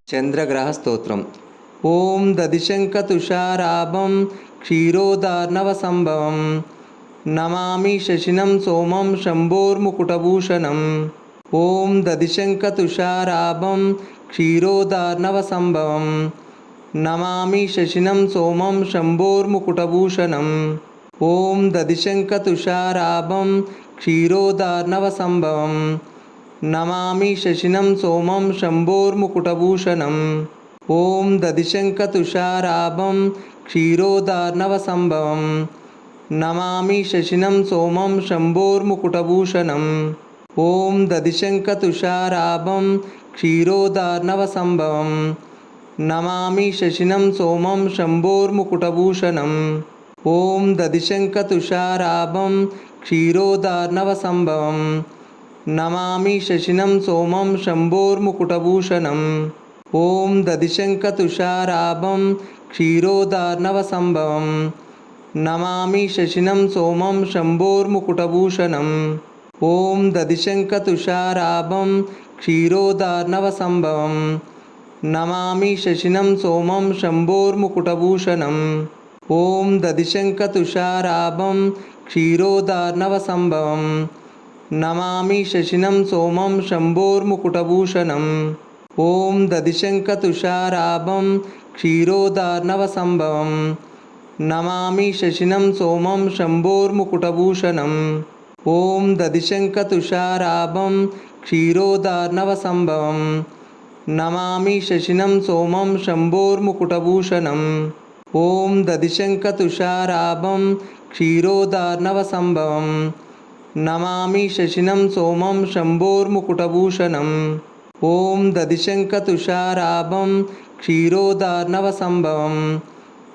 చంద్రగ్రహ స్తోత్రం. ఓం దదిశంఖతుషారాభం క్షీరోదార్ణవసంభవం నమామి శశినం సోమం శంభోర్ముకుటభూషణం. ఓం దదిశంఖతుషారాభం క్షీరోదార్ణవసంభవం నమామి శశినం సోమం శంభోర్ముకుటభూషణం. ఓం దదిశంఖతుషారాభం క్షీరోదార్ణవసంభవం నమామి శశినం సోమం శంభోర్ముకుటభూషణం. ఓం దదిశంఖతుషారాభం క్షీరోదార్ణవసంభవం నమామి శశినం సోమం శంభోర్ముకుటభూషణం. ఓం దదిశంఖతుషారాభం క్షీరోదార్ణవసంభవం నమామి శశినం సోమం శంభోర్ముకుటభూషణం. ఓం దదిశంఖతుషారాభం క్షీరోదార్ణవసంభవం నమామి శశినం సోమం శంభోర్ముకుటభూషణం. ఓం దదిశంఖతుషారాభం క్షీరోదార్ణవసంభవం నమామి శశినం సోమం శంభోర్ముకుటభూషణం. ఓం దదిశంఖతుషారాభం క్షీరోదార్ణవసంభవం నమామి శశినం సోమం శంభోర్ముకుటభూషణం. ఓం దదిశంఖతుషారాభం క్షీరోదార్ణవసంభవం నమామి శశినం సోమం శంభోర్ముకుటభూషణం. ఓం దదిశంఖతుషారాభం క్షీరోదార్ణవసంభవం నమామి శశినం సోమం శంభోర్ముకుటభూషణం. ఓం దదిశంఖతుషారాభం క్షీరోదార్ణవసంభవం నమామి శశినం సోమం శంభోర్ముకుటభూషణం. ఓం దదిశంఖతుషారాభం క్షీరోదార్ణవసంభవం నమామి శశినం సోమం శంభోర్ముకుటభూషణం. ఓం దదిశంఖతుషారాభం క్షీరోదార్ణవసంభవం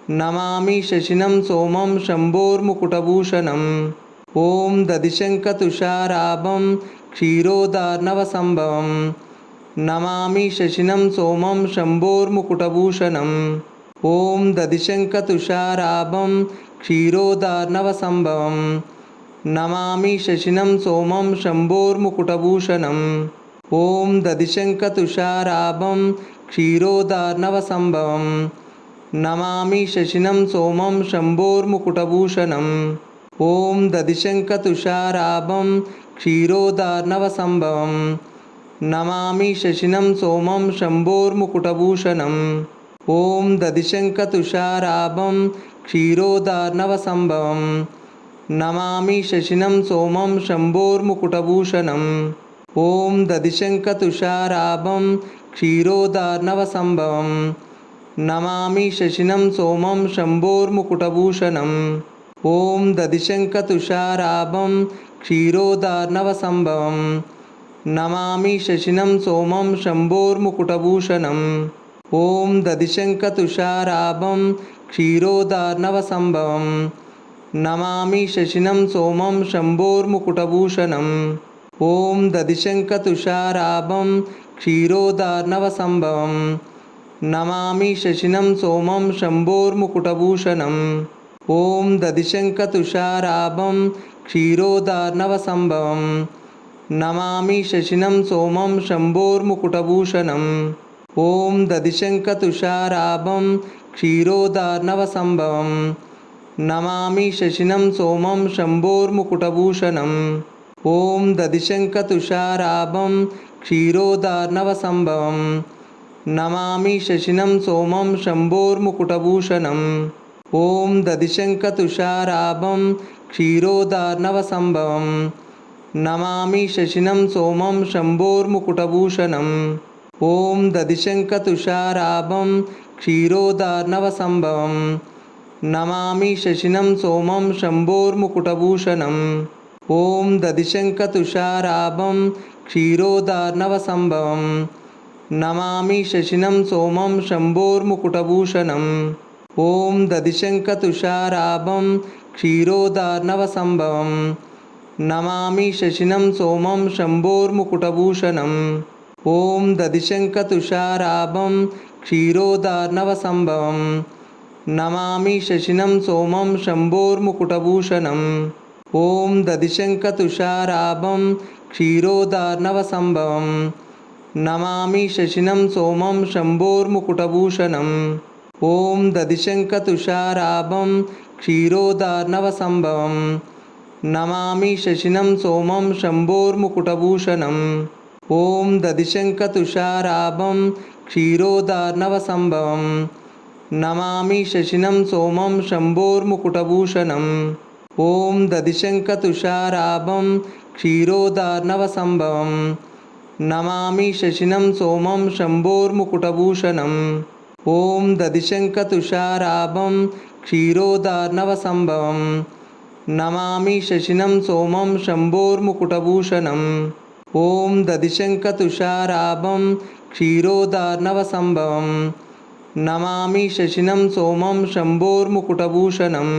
నమామి శశినం సోమం శంభోర్ముకుటభూషణం. ఓం దదిశంఖతుషారాభం క్షీరోదార్ణవసంభవం నమామి శశినం సోమం శంభోర్ముకుటభూషణం. ఓం దదిశంఖతుషారాభం క్షీరోదార్ణవసంభవం నమామి శశినం సోమం శంభోర్ముకుటభూషణం. ఓం దదిశంఖతుషారాభం క్షీరోదార్ణవసంభవం నమామి శశినం సోమం శంభోర్ముకుటభూషణం. ఓం దదిశంఖతుషారాభం క్షీరోదార్ణవసంభవం నమామి శశినం సోమం శంభోర్ముకుటభూషణం. ఓం దదిశంఖతుషారాభం క్షీరోదార్ణవసంభవం నమామి శశినం సోమం శంభోర్ముకుటభూషణం. ఓం దదిశంఖతుషారాభం క్షీరోదార్ణవసంభవం నమామి శశినం సోమం శంభోర్ముకుటభూషణం. ఓం దదిశంఖతుషారాభం క్షీరోదార్ణవసంభవం నమామి శశినం సోమం శంభోర్ముకుటభూషణం. ఓం దదిశంఖతుషారాభం క్షీరోదార్ణవసంభవం నమామి శశినం సోమం శంభోర్ముకుటభూషణం. ఓం దదిశంఖతుషారాభం క్షీరోదార్ణవసంభవం నమామి శశినం సోమం శంభోర్ముకుటభూషణం. ఓం దదిశంఖతుషారాభం క్షీరోదార్ణవసంభవం నమామి శశినం సోమం శంభోర్ముకుటభూషణం. ఓం దదిశంఖతుషారాభం క్షీరోదార్ణవసంభవం నమామి శశినం సోమం శంభోర్ముకుటభూషణం. ఓం దదిశంఖతుషారాభం క్షీరోదార్ణవసంభవం నమామి శశినం సోమం శంభోర్ముకుటభూషణం. ఓం దదిశంఖతుషారాభం క్షీరోదార్ణవసంభవం నమామి శశినం సోమం శంభోర్ముకుటభూషణం. ఓం దదిశంఖతుషారాభం క్షీరోదార్ణవసంభవం నమామి శశినం సోమం శంభోర్ముకుటభూషణం. ఓం దదిశంఖతుషారాభం క్షీరోదార్ణవసంభవం నమామి శశినం సోమం శంభోర్ముకుటభూషణం. ఓం దదిశంఖతుషారాభం క్షీరోదార్ణవసంభవం నమామి శశినం సోమం శంభోర్ముకుటభూషణం. ఓం దదిశంఖతుషారాభం క్షీరోదార్ణవసంభవం నమామి శశినం సోమం శంభోర్ముకుటభూషణం. ఓం దదిశంఖతుషారాభం క్షీరోదార్ణవసంభవం नमामि शशिनं सोमं शम्भोर्मुकुटभूषणम् ॐ दधिशङ्खतुषाराभं क्षीरोदार्णवसम्भवं नमामि शशिनं सोमं शम्भोर्मुकुटभूषणम् ॐ दधिशङ्खतुषाराभं क्षीरोदार्णवसम्भवं नमामि शशिनं सोमं शम्भोर्मुकुटभूषणम् ॐ दधिशङ्खतुषाराभं क्षीरोदार्णवसम्भवं नमामि शशिनं सोमं शम्भोर्मुकुटभूषणम् ॐ दधिशङ्खतुषाराभं क्षीरोदार्णवसम्भवं नमामि शशिनं सोमं शम्भोर्मुकुटभूषणम् ॐ दधिशङ्खतुषाराभं क्षीरोदार्णवसम्भवं नमामि शशिनं सोमं शम्भोर्मुकुटभूषणम्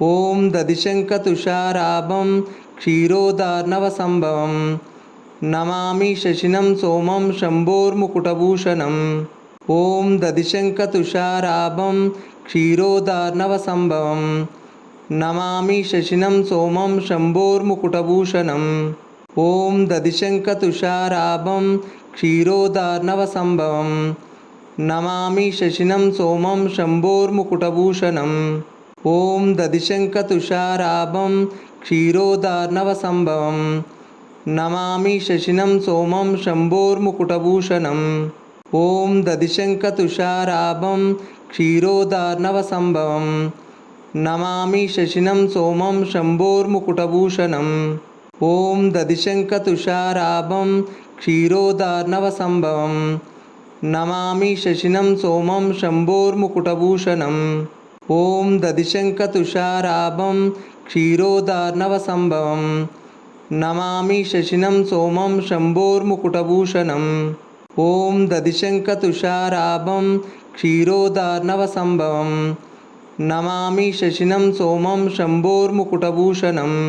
ॐ दधिशङ्खतुषाराभं क्षीरोदार्णवसम्भवं नमामि शशिनं सोमं शम्भोर्मुकुटभूषणम् ॐ दधिशङ्खतुषाराभं क्षीरोदार्णवसम्भवं नमामि शशिनं सोमं शम्भोर्मुकुटभूषणम् ॐ दधिशङ्खतुषाराभं क्षीरोदार्णवसम्भवं नमामि शशिनं सोमं शम्भोर्मुकुटभूषणम् ॐ दधिशङ्खतुषाराभं क्षीरोदार्णवसम्भवं नमामि शशिनं सोमं शम्भोर्मुकुटभूषणम् ॐ दधिशङ्खतुषाराभं क्षीरोदार्णवसम्भवं नमामि शशिनं सोमं शम्भोर्मुकुटभूषणम् ॐ दधिशङ्खतुषाराभं क्षीरोदार्णवसम्भवं नमामि शशिनं सोमं शम्भोर्मुकुटभूषणम् ॐ दधिशङ्खतुषाराभं क्षीरोदार्णवसम्भवं नमामि शशिनं सोमं शम्भोर्मुकुटभूषणम् ॐ दधिशङ्खतुषाराभं क्षीरोदार्णवसम्भवं नमामि शशिनं सोमं शम्भोर्मुकुटभूषणम्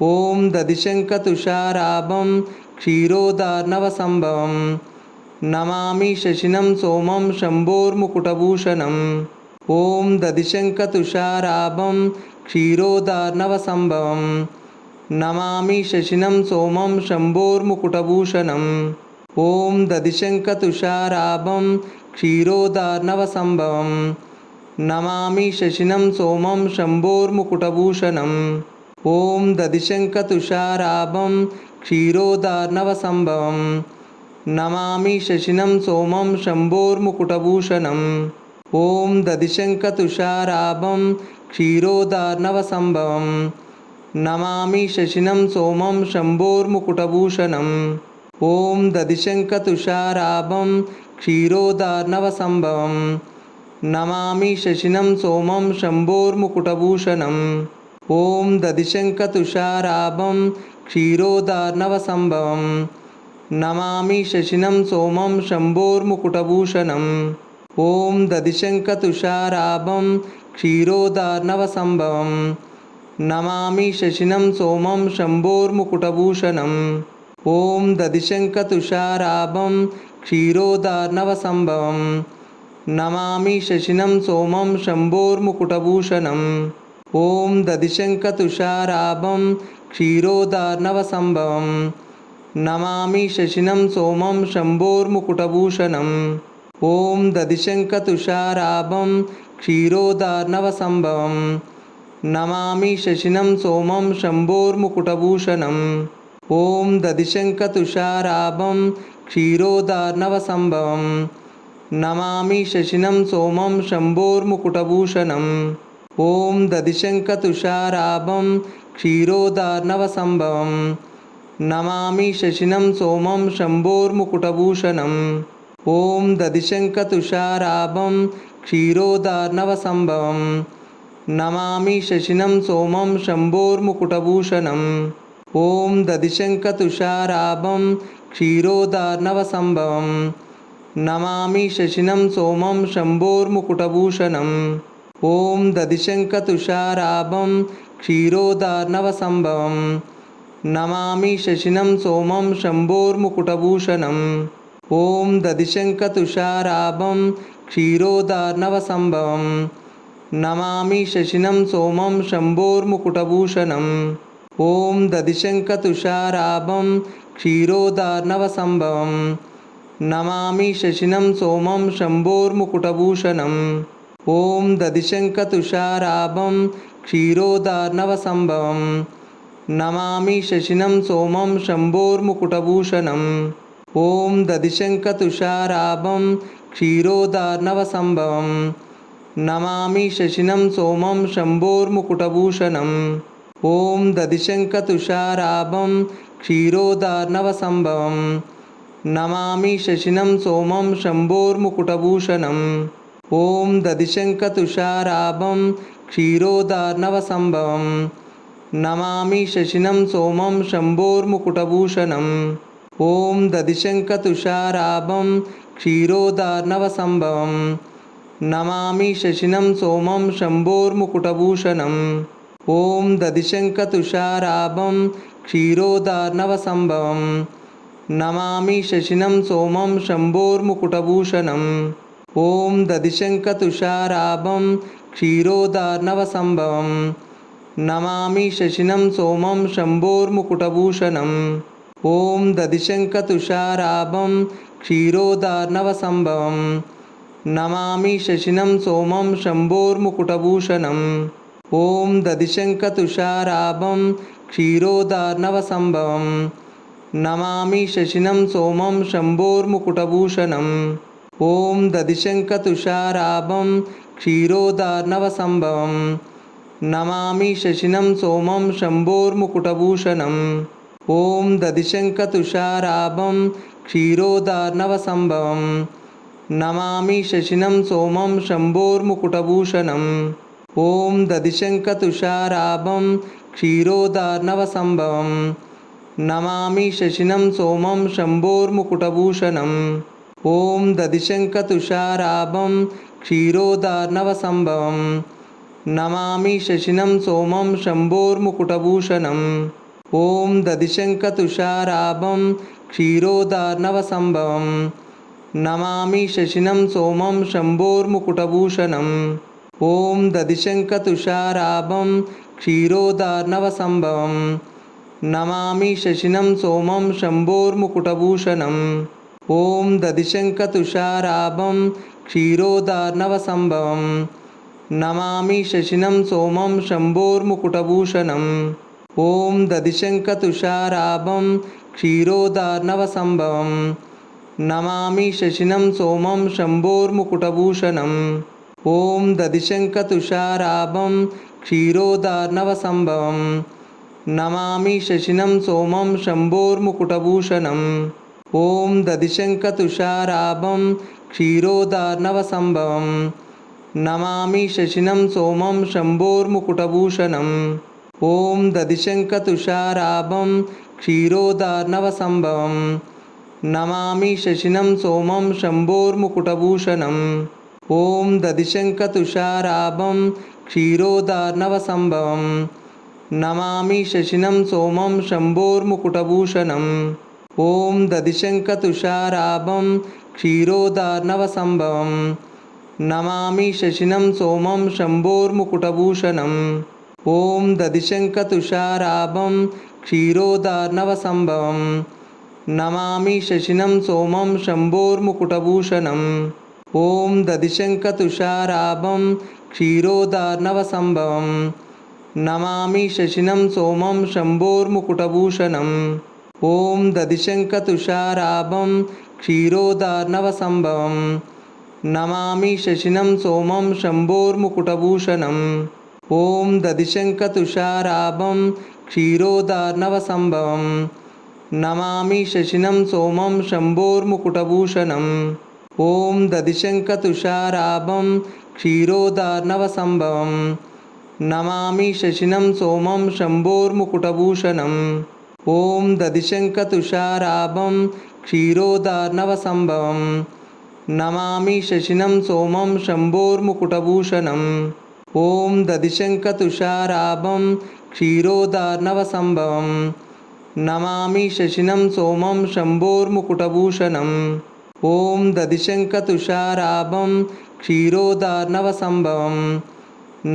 ॐ दधिशङ्खतुषाराभं क्षीरोदार्णवसम्भवं नमामि शशिनं सोमं शम्भोर्मुकुटभूषणम् ॐ दधिशङ्खतुषाराभं क्षीरोदार्णवसम्भवं नमामि शशिनं सोमं शम्भोर्मुकुटभूषणम् ॐ दधिशङ्खतुषाराभं क्षीरोदार्णवसम्भवं नमामि शशिनं सोमं शम्भोर्मुकुटभूषणम् ॐ दधिशङ्खतुषाराभं क्षीरोदार्णवसम्भवं नमामि शशिनं सोमं शम्भोर्मुकुटभूषणम् ॐ दधिशङ्खतुषाराभं क्षीरोदार्णवसम्भवं नमामि शशिनं सोमं शम्भोर्मुकुटभूषणम् ॐ दधिशङ्खतुषाराभं क्षीरोदार्णवसम्भवं नमामि शशिनं सोमं शम्भोर्मुकुटभूषणम् ॐ दधिशङ्खतुषाराभं क्षीरोदार्णवसम्भवं नमामि शशिनं सोमं शम्भोर्मुकुटभूषणम् ॐ दधिशङ्खतुषाराभं क्षीरोदार्णवसम्भवं नमामि शशिनं सोमं शम्भोर्मुकुटभूषणम् ॐ दधिशङ्खतुषाराभं क्षीरोदार्णवसम्भवं नमामि शशिनं सोमं शम्भोर्मुकुटभूषणम् ॐ दधिशङ्खतुषाराभं क्षीरोदार्णवसम्भवं नमामि शशिनं सोमं शम्भोर्मुकुटभूषणम् ॐ दधिशङ्खतुषाराभं क्षीरोदार्णवसम्भवं नमामि शशिनं सोमं शम्भोर्मुकुटभूषणम् ॐ दधिशङ्खतुषाराभं क्षीरोदार्णवसम्भवं नमामि शशिनं सोमं शम्भोर्मुकुटभूषणम् ॐ दधिशङ्खतुषाराभं क्षीरोदार्णवसम्भवं नमामि शशिनं सोमं शम्भोर्मुकुटभूषणम् ॐ दधिशङ्खतुषाराभं क्षीरोदार्णवसम्भवं नमामि शशिनं सोमं शम्भोर्मुकुटभूषणम् ॐ दधिशङ्खतुषाराभं क्षीरोदार्णवसम्भवं नमामि शशिनं सोमं शम्भोर्मुकुटभूषणम् ॐ दधिशङ्खतुषाराभं क्षीरोदार्णवसम्भवं नमामि शशिनं सोमं शम्भोर्मुकुटभूषणम् ॐ दधिशङ्खतुषाराभं क्षीरोदार्णवसम्भवं नमामि शशिनं सोमं शम्भोर्मुकुटभूषणम् ॐ दधिशङ्खतुषाराभं क्षीरोदार्णवसम्भवं नमामि शशिनं सोमं शम्भोर्मुकुटभूषणम् ॐ दधिशङ्खतुषाराभं क्षीरोदार्णवसम्भवं नमामि शशिनं सोमं शम्भोर्मुकुटभूषणम् ॐ दधिशङ्खतुषाराभं क्षीरोदार्णवसम्भवं नमामि शशिनं सोमं शम्भोर्मुकुटभूषणम् ॐ दधिशङ्खतुषाराभं क्षीरोदार्णवसम्भवं नमामि शशिनं सोमं शम्भोर्मुकुटभूषणम् ॐ दधिशङ्खतुषाराभं क्षीरोदार्णवसम्भवं नमामि शशिनं सोमं शम्भोर्मुकुटभूषणम् ॐ दधिशङ्खतुषाराभं क्षीरोदार्णवसम्भवं नमामि शशिनं सोमं शम्भोर्मुकुटभूषणम् ॐ दधिशङ्खतुषाराभं क्षीरोदार्णवसम्भवं नमामि शशिनं सोमं शम्भोर्मुकुटभूषणम् ॐ दधिशङ्खतुषाराभं क्षीरोदार्णवसम्भवं नमामि शशिनं सोमं शम्भोर्मुकुटभूषणम् ॐ दधिशङ्खतुषाराभं क्षीरोदार्णवसम्भवं नमामि शशिनं सोमं शम्भोर्मुकुटभूषणम् ॐ दधिशङ्खतुषाराभं क्षीरोदार्णवसम्भवं नमामि शशिनं सोमं शम्भोर्मुकुटभूषणम् ॐ दधिशङ्खतुषाराभं क्षीरोदार्णवसम्भवं नमामि शशिनं सोमं शम्भोर्मुकुटभूषणम् ॐ दधिशङ्खतुषाराभं क्षीरोदार्णवसम्भवं नमामि शशिनं सोमं शम्भोर्मुकुटभूषणम् ॐ दधिशङ्खतुषाराभं क्षीरोदार्णवसम्भवं नमामि शशिनं सोमं शम्भोर्मुकुटभूषणम् ॐ दधिशङ्खतुषाराभं क्षीरोदार्णवसम्भवं नमामि शशिनं सोमं शम्भोर्मुकुटभूषणम् ॐ दधिशङ्खतुषाराभं क्षीरोदार्णवसम्भवं नमामि शशिनं सोमं शम्भोर्मुकुटभूषणम् ॐ दधिशङ्खतुषाराभं क्षीरोदार्णवसम्भवं नमामि शशिनं सोमं शम्भोर्मुकुटभूषणम् ॐ दधिशङ्खतुषाराभं क्षीरोदार्णवसम्भवं नमामि शशिनं सोमं शम्भोर्मुकुटभूषणम् ॐ दधिशङ्खतुषाराभं क्षीरोदार्णवसम्भवं नमामि शशिनं सोमं शम्भोर्मुकुटभूषणम् ॐ दधिशङ्खतुषाराभं क्षीरोदार्णवसम्भवं नमामि शशिनं सोमं शम्भोर्मुकुटभूषणम् ॐ दधिशङ्खतुषाराभं क्षीरोदार्णवसम्भवं नमामि शशिनं सोमं शम्भोर्मुकुटभूषणम् ॐ दधिशङ्खतुषाराभं क्षीरोदार्णवसम्भवं नमामि शशिनं सोमं शम्भोर्मुकुटभूषणम् ॐ दधिशङ्खतुषाराभं क्षीरोदार्णवसम्भवं नमामि शशिनं सोमं शम्भोर्मुकुटभूषणम् ॐ दधिशङ्खतुषाराभं क्षीरोदार्णवसम्भवं नमामि शशिनं सोमं शम्भोर्मुकुटभूषणम् ॐ दधिशङ्खतुषाराभं क्षीरोदार्णवसम्भवं नमामि शशिनं सोमं शम्भोर्मुकुटभूषणम् ॐ दधिशङ्खतुषाराभं क्षीरोदार्णवसम्भवं नमामि शशिनं सोमं शम्भोर्मुकुटभूषणम् ॐ दधिशङ्खतुषाराभं क्षीरोदार्णवसम्भवं नमामि शशिनं सोमं शम्भोर्मुकुटभूषणम् ॐ दधिशङ्खतुषाराभं क्षीरोदार्णवसम्भवं नमामि शशिनं सोमं शम्भोर्मुकुटभूषणम् ॐ दधिशङ्खतुषाराभं क्षीरोदार्णवसम्भवं नमामि शशिनं सोमं शम्भोर्मुकुटभूषणम् ॐ दधिशङ्खतुषाराभं क्षीरोदार्णवसम्भवं नमामि शशिनं सोमं शम्भोर्मुकुटभूषणम् ॐ दधिशङ्खतुषाराभं क्षीरोदार्णवसम्भवं नमामि शशिनं सोमं शम्भोर्मुकुटभूषणम् ॐ दधिशङ्खतुषाराभं क्षीरोदार्णवसम्भवं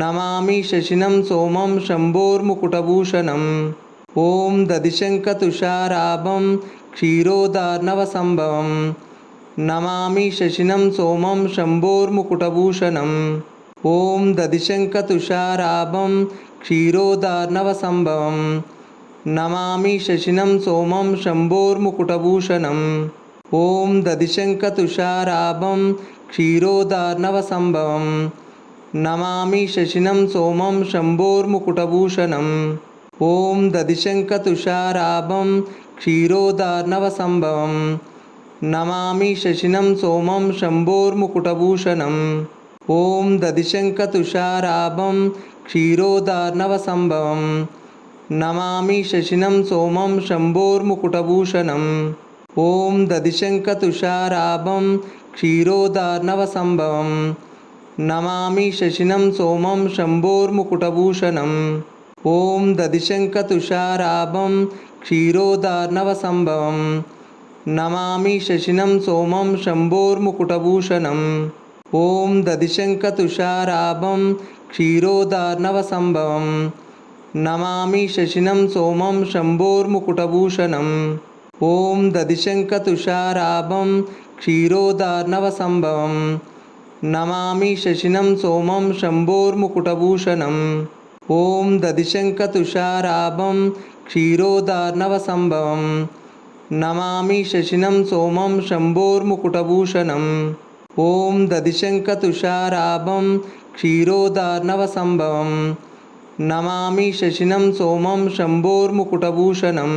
नमामि शशिनं सोमं शम्भोर्मुकुटभूषणम् ॐ दधिशङ्खतुषाराभं क्षीरोदार्णवसम्भवं नमामि शशिनं सोमं शम्भोर्मुकुटभूषणम् ॐ दधिशङ्खतुषाराभं क्षीरोदार्णवसम्भवम् नमामि शशिनं सोमं शम्भोर्मुकुटभूषणम् ॐ दधिशङ्खतुषाराभं क्षीरोदार्णवसम्भवम् नमामि शशिनं सोमं शम्भोर्मुकुटभूषणम् ॐ दधिशङ्खतुषाराभं क्षीरोदार्णवसम्भवम् नमामि शशिनं सोमं शम्भोर्मुकुटभूषणम् ॐ दधिशङ्खतुषाराभं क्षीरोदार्णवसम्भवम् नमामि शशिनं सोमं शम्भोर्मुकुटभूषणम् ॐ दधिशङ्खतुषाराभं क्षीरोदार्णवसम्भवम् नमामि शशिनं सोमं शम्भोर्मुकुटभूषणम् ॐ दधिशङ्खतुषाराभं क्षीरोदार्णवसम्भवम् नमामि शशिनं सोमं शम्भोर्मुकुटभूषणम् ॐ दधिशङ्खतुषाराभं क्षीरोदार्णवसम्भवम् नमामि शशिनं सोमं शम्भोर्मुकुटभूषणम् ॐ दधिशङ्खतुषाराभं क्षीरोदार्णवसम्भवम् नमामि शशिनं सोमं शम्भोर्मुकुटभूषणम् ॐ दधिशङ्खतुषाराभं क्षीरोदार्णवसम्भवम् नमामि शशिनं सोमं शम्भोर्मुकुटभूषणम् ॐ दधिशङ्खतुषाराभं क्षीरोदार्णवसम्भवम् नमामि शशिनं सोमं शम्भोर्मुकुटभूषणम्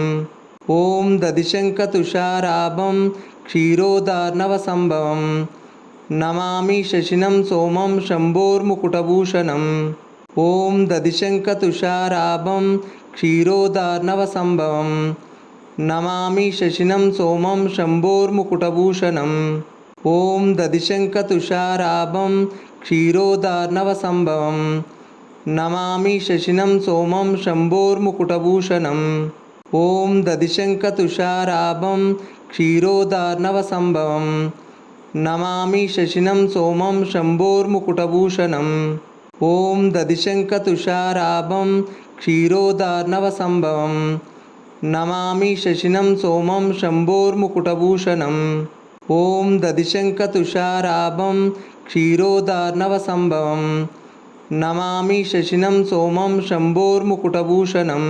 ॐ दधिशङ्खतुषाराभं क्षीरोदार्णवसम्भवम् नमामि शशिनं सोमं शम्भोर्मुकुटभूषणम् ॐ दधिशङ्खतुषाराभं क्षीरोदार्णवसम्भवम् नमामि शशिनं सोमं शम्भोर्मुकुटभूषणम् ॐ दधिशङ्खतुषाराभं क्षीरोदार्णवसम्भवम् नमामि शशिनं सोमं शम्भोर्मुकुटभूषणम् ॐ दधिशङ्खतुषाराभं क्षीरोदार्णवसम्भवम् नमामि शशिनं सोमं शम्भोर्मुकुटभूषणम् ॐ दधिशङ्खतुषाराभं क्षीरोदार्णवसम्भवम् नमामि शशिनं सोमं शम्भोर्मुकुटभूषणम् ॐ दधिशङ्खतुषाराभं क्षीरोदार्णवसम्भवम् नमामि शशिनं सोमं शम्भोर्मुकुटभूषणम्